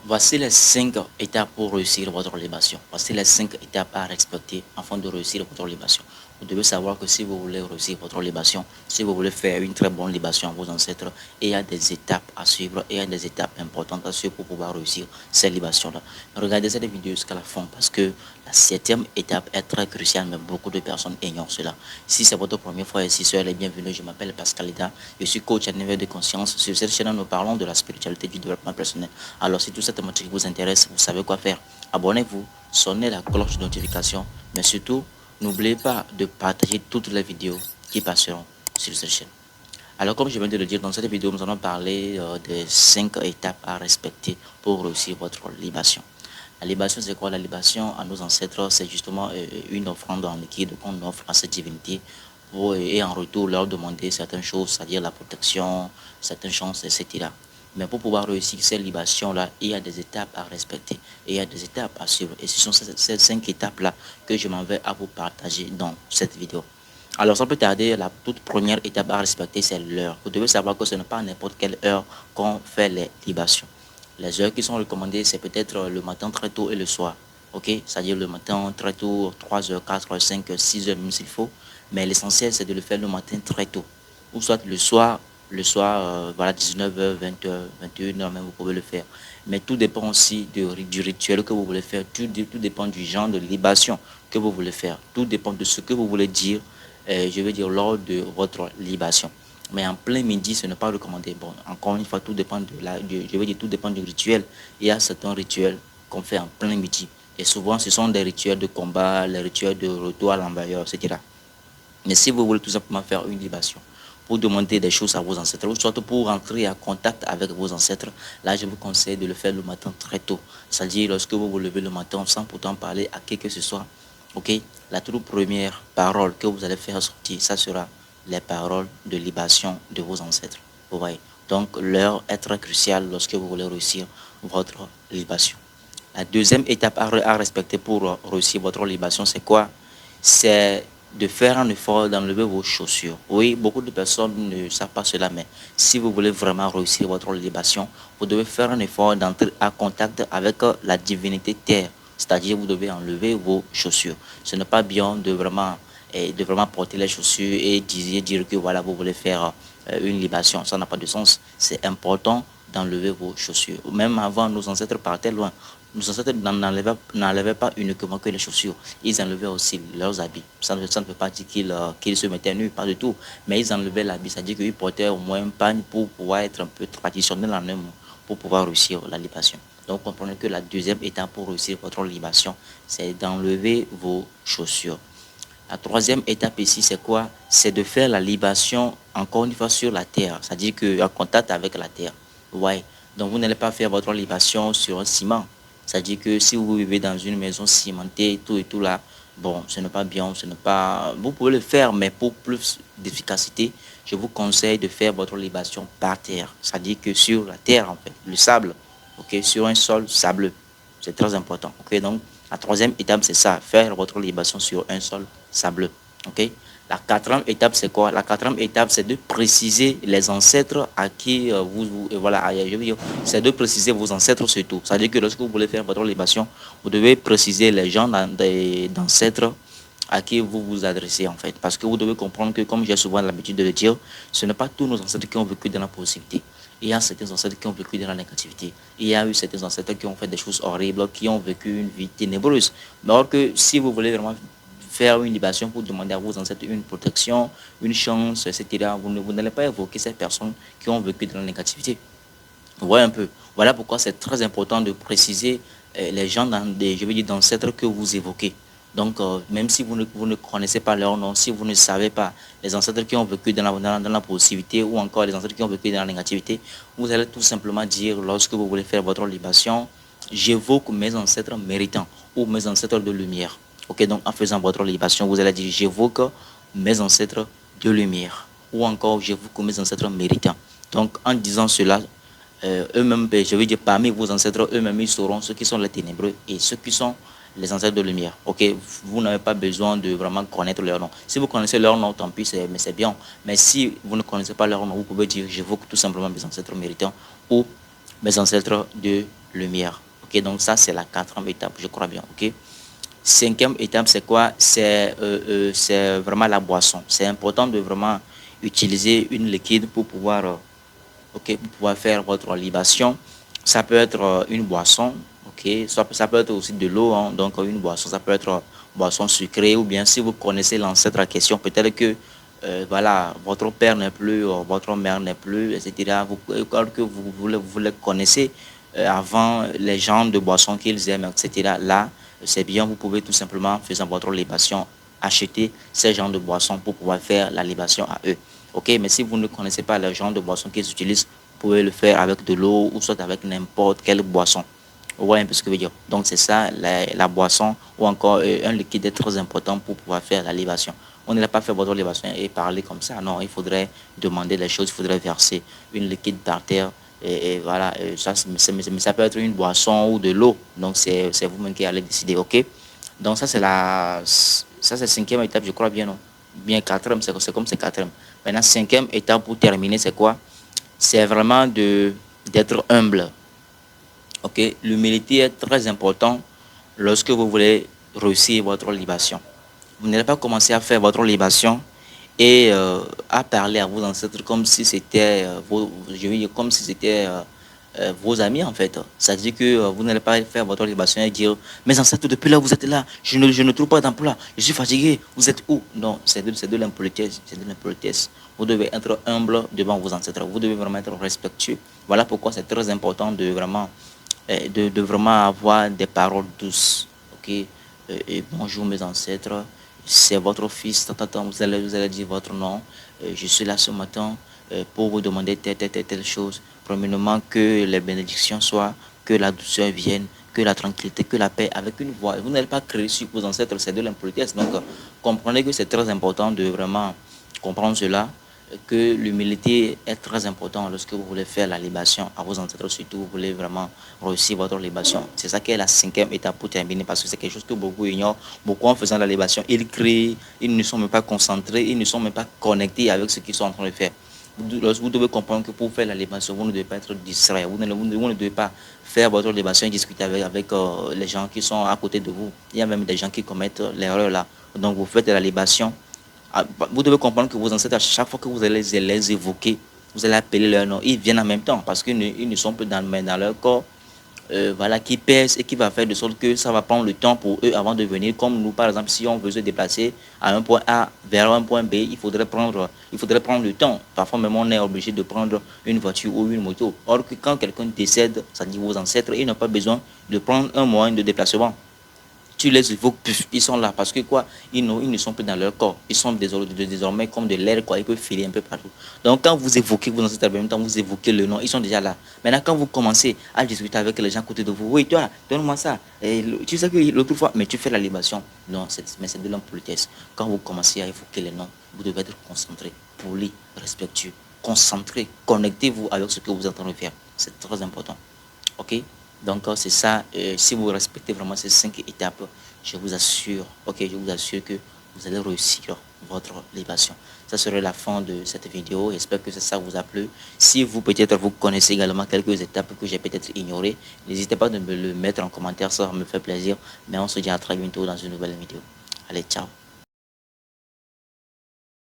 Voici les 5 étapes pour réussir votre libation. Voici les 5 étapes à respecter afin de réussir votre libation. Vous devez savoir que si vous voulez réussir votre libation, si vous voulez faire une très bonne libation à vos ancêtres, il y a des étapes à suivre, et il y a des étapes importantes à suivre pour pouvoir réussir ces libations-là. Regardez cette vidéo jusqu'à la fin parce que la 7e étape est très cruciale, mais beaucoup de personnes ignorent cela. Si c'est votre première fois ici, soyez les bienvenus. Je m'appelle Pascal Lida, je suis coach à niveau de conscience. Sur cette chaîne, nous parlons de la spiritualité, du développement personnel. Alors, si tout cette thématique vous intéresse, vous savez quoi faire. Abonnez-vous, sonnez la cloche de notification, mais surtout, n'oubliez pas de partager toutes les vidéos qui passeront sur cette chaîne. Alors, comme je viens de le dire, dans cette vidéo, nous allons parler des 5 étapes à respecter pour réussir votre libation. La libation, c'est quoi? La libation à nos ancêtres, c'est justement une offrande en liquide qu'on offre à cette divinité et en retour leur demander certaines choses, c'est-à-dire la protection, certaines chances, etc. Mais pour pouvoir réussir ces libations-là, il y a des étapes à respecter et il y a des étapes à suivre. Et ce sont ces 5 étapes-là que je m'en vais à vous partager dans cette vidéo. Alors, sans plus tarder, la toute première étape à respecter, c'est l'heure. Vous devez savoir que ce n'est pas à n'importe quelle heure qu'on fait les libations. Les heures qui sont recommandées, c'est peut-être le matin très tôt et le soir. Ok, c'est-à-dire le matin très tôt, 3h, 4h, 5h, 6h même s'il faut. Mais l'essentiel, c'est de le faire le matin très tôt. Ou soit le soir, voilà, 19h, 20h, 21h même, vous pouvez le faire. Mais tout dépend aussi du rituel que vous voulez faire. Tout dépend du genre de libation que vous voulez faire. Tout dépend de ce que vous voulez dire, je veux dire, lors de votre libation. Mais en plein midi, ce n'est pas recommandé. Bon, encore une fois, tout dépend je veux dire, tout dépend du rituel. Il y a certains rituels qu'on fait en plein midi. Et souvent, ce sont des rituels de combat, les rituels de retour à l'envahisseur, etc. Mais si vous voulez tout simplement faire une libation, pour demander des choses à vos ancêtres, ou soit pour entrer en contact avec vos ancêtres, là, je vous conseille de le faire le matin très tôt. C'est-à-dire, lorsque vous vous levez le matin, sans pourtant parler à qui que ce soit, ok, la toute première parole que vous allez faire sortir, ça sera les paroles de libation de vos ancêtres. Vous voyez. Donc, l'heure est très cruciale lorsque vous voulez réussir votre libation. La deuxième étape à respecter pour réussir votre libation, c'est quoi? C'est de faire un effort d'enlever vos chaussures. Oui, beaucoup de personnes ne savent pas cela, mais si vous voulez vraiment réussir votre libation, vous devez faire un effort d'entrer en contact avec la divinité terre. C'est-à-dire, vous devez enlever vos chaussures. Ce n'est pas bien de vraiment porter les chaussures et dire que voilà, vous voulez faire une libation. Ça n'a pas de sens. C'est important d'enlever vos chaussures. Même avant, nos ancêtres partaient loin. Nos ancêtres n'enlevaient pas uniquement que les chaussures. Ils enlevaient aussi leurs habits. Ça ne veut pas dire qu'ils se mettaient nus, pas du tout. Mais ils enlevaient l'habit. C'est-à-dire qu'ils portaient au moins un pagne pour pouvoir être un peu traditionnel en eux, pour pouvoir réussir la libation. Donc, comprenez que la deuxième étape pour réussir votre libation, c'est d'enlever vos chaussures. La troisième étape ici, c'est quoi? C'est de faire la libation encore une fois sur la terre, c'est-à-dire qu'en contact avec la terre. Ouais. Donc vous n'allez pas faire votre libation sur un ciment. C'est-à-dire que si vous vivez dans une maison cimentée, tout et tout là, bon, ce n'est pas bien, ce n'est pas. Vous pouvez le faire, mais pour plus d'efficacité, je vous conseille de faire votre libation par terre. C'est-à-dire que sur la terre, en fait, le sable, ok, sur un sol sableux. C'est très important. Ok, donc la troisième étape, c'est ça, faire votre libation sur un sol sableux. Ok. La quatrième étape, c'est quoi? La quatrième étape, c'est de préciser les ancêtres à qui voilà, je veux dire, c'est de préciser vos ancêtres surtout. C'est-à-dire que lorsque vous voulez faire votre libation, vous devez préciser les gens d'ancêtres à qui vous vous adressez en fait. Parce que vous devez comprendre que, comme j'ai souvent l'habitude de le dire, ce n'est pas tous nos ancêtres qui ont vécu dans la positivité. Il y a certains ancêtres qui ont vécu dans la négativité. Il y a eu certains ancêtres qui ont fait des choses horribles, qui ont vécu une vie ténébreuse. Mais alors que si vous voulez vraiment faire une libation pour demander à vos ancêtres une protection, une chance, etc., vous n'allez pas évoquer ces personnes qui ont vécu dans la négativité. Vous voyez un peu. Voilà pourquoi c'est très important de préciser les gens je veux dire, d'ancêtres que vous évoquez. Donc, même si vous ne connaissez pas leur nom, si vous ne savez pas les ancêtres qui ont vécu dans la positivité ou encore les ancêtres qui ont vécu dans la négativité, vous allez tout simplement dire, lorsque vous voulez faire votre libation, j'évoque mes ancêtres méritants ou mes ancêtres de lumière. Ok, donc en faisant votre libation, vous allez dire, j'évoque mes ancêtres de lumière ou encore j'évoque mes ancêtres méritants. Donc, en disant cela, eux-mêmes, je veux dire, parmi vos ancêtres, eux-mêmes, ils sauront ceux qui sont les ténébreux et ceux qui sont les ancêtres de lumière. Ok, vous n'avez pas besoin de vraiment connaître leur nom. Si vous connaissez leur nom, tant pis, mais c'est bien. Mais si vous ne connaissez pas leur nom, vous pouvez dire, j'évoque tout simplement mes ancêtres méritants ou mes ancêtres de lumière. Ok, donc ça, c'est la quatrième étape, je crois bien. Ok. Cinquième étape, c'est quoi? C'est vraiment la boisson. C'est important de vraiment utiliser une liquide pour pouvoir, ok, pour pouvoir faire votre libation. Ça peut être une boisson, ok. Ça peut être aussi de l'eau, hein, donc une boisson. Ça peut être boisson sucrée ou bien si vous connaissez l'ancêtre en question, peut-être que voilà, votre père n'est plus, votre mère n'est plus, etc. Que vous les connaissez avant les genres de boissons qu'ils aiment, etc. Là, c'est bien, vous pouvez tout simplement, faisant votre libation, acheter ces genres de boissons pour pouvoir faire la libation à eux. Ok, mais si vous ne connaissez pas le genre de boisson qu'ils utilisent, vous pouvez le faire avec de l'eau ou soit avec n'importe quelle boisson. Vous voyez un peu ce que je veux dire. Donc c'est ça, la boisson ou encore un liquide est très important pour pouvoir faire la libation. On ne l'a pas fait votre libation et parler comme ça. Non, il faudrait demander les choses, il faudrait verser une liquide par terre. Et voilà, ça, ça peut être une boisson ou de l'eau. Donc c'est vous-même qui allez décider, ok? Donc ça c'est cinquième étape, je crois bien, non? Bien quatrième, c'est comme c'est quatrième. Maintenant, cinquième étape pour terminer, c'est quoi? C'est vraiment d'être humble. Ok, l'humilité est très important lorsque vous voulez réussir votre libation. Vous n'allez pas commencer à faire votre libation et à parler à vos ancêtres comme si c'était je veux dire, comme si c'était vos amis en fait. Ça veut dire que vous n'allez pas faire votre libation et dire mes ancêtres depuis là vous êtes là, je ne trouve pas d'emploi, je suis fatigué, vous êtes où? Non, c'est de l'impolitesse, c'est de l'impolitesse. Vous devez être humble devant vos ancêtres, vous devez vraiment être respectueux. Voilà pourquoi c'est très important de vraiment avoir des paroles douces. Ok, et bonjour mes ancêtres, c'est votre fils, vous allez dire votre nom. Je suis là ce matin pour vous demander telle chose. Premièrement, que les bénédictions soient, que la douceur vienne, que la tranquillité, que la paix, avec une voix. Vous n'allez pas créer sur vos ancêtres, c'est de l'impolitesse. Donc, comprenez que c'est très important de vraiment comprendre cela, que l'humilité est très importante lorsque vous voulez faire la libation à vos ancêtres, surtout vous voulez vraiment réussir votre libation. C'est ça qui est la cinquième étape pour terminer, parce que c'est quelque chose que beaucoup ignorent. Beaucoup en faisant la libation, ils crient, ils ne sont même pas concentrés, ils ne sont même pas connectés avec ce qu'ils sont en train de faire. Vous devez comprendre que pour faire la libation, vous ne devez pas être distrait. Vous ne devez pas faire votre libation et discuter avec les gens qui sont à côté de vous. Il y a même des gens qui commettent l'erreur là. Donc vous faites la libation. Vous devez comprendre que vos ancêtres, à chaque fois que vous allez les évoquer, vous allez appeler leur nom. Ils viennent en même temps parce qu'ils ne sont plus dans leur corps. Voilà, qui pèse et qui va faire de sorte que ça va prendre le temps pour eux avant de venir. Comme nous, par exemple, si on veut se déplacer à un point A vers un point B, il faudrait prendre le temps. Parfois même, on est obligé de prendre une voiture ou une moto. Or que quand quelqu'un décède, ça dit vos ancêtres, ils n'ont pas besoin de prendre un moyen de déplacement. Tu les évoques, ils sont là parce que quoi, ils ne sont plus dans leur corps. Ils sont désormais comme de l'air, quoi. Ils peuvent filer un peu partout. Donc, quand vous évoquez vos ancêtres, en même temps, vous évoquez le nom, ils sont déjà là. Maintenant, quand vous commencez à discuter avec les gens à côté de vous, oui, toi, donne-moi ça. Et tu sais que l'autre fois, mais tu fais la libation. Non, mais c'est de l'impolitesse. Quand vous commencez à évoquer les noms, vous devez être concentré, poli, respectueux, concentré, connectez-vous avec ce que vous êtes en train de faire. C'est très important. Ok, donc c'est ça. Si vous respectez vraiment ces 5 étapes, je vous assure, ok, je vous assure que vous allez réussir votre libation. Ça serait la fin de cette vidéo. J'espère que ça vous a plu. Si vous peut-être vous connaissez également quelques étapes que j'ai peut-être ignorées, n'hésitez pas de me le mettre en commentaire, ça me fait plaisir. Mais on se dit à très bientôt dans une nouvelle vidéo. Allez, ciao.